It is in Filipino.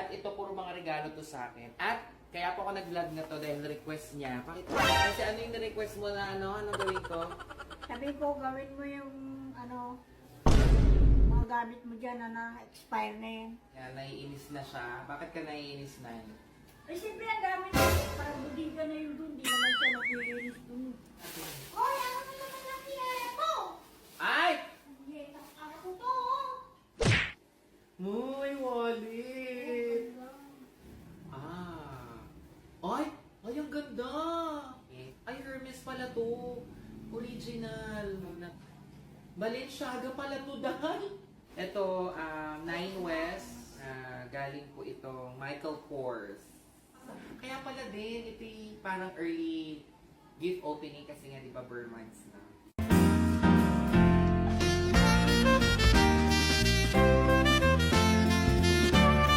At ito puro mga regalo to sa akin. At kaya po ako nag-vlog na to dahil request niya. Pakita mo. Kasi ano yung request mo na ano? Anong gawin ko? Sabi ko, gawin mo yung, mga gamit mo dyan na na-expire na yan. Yan, naiinis na siya. Bakit ka naiinis na yun? Eh, siyempre ang gamit mo, parang budiga na yun dun, di naman siya nakikinis dun. Hoy, ano na naman ang ito? Ay! Ano ko to? Muy wallet! Ah. Ay! Ay, ang ganda! Ay, Hermes pala to. Original. Balenciaga pala to, dahil. Ito, Nine West. Galing po itong Michael Kors. Kaya pala din, ito yung parang early gift opening kasi nga, di ba, Burr months na.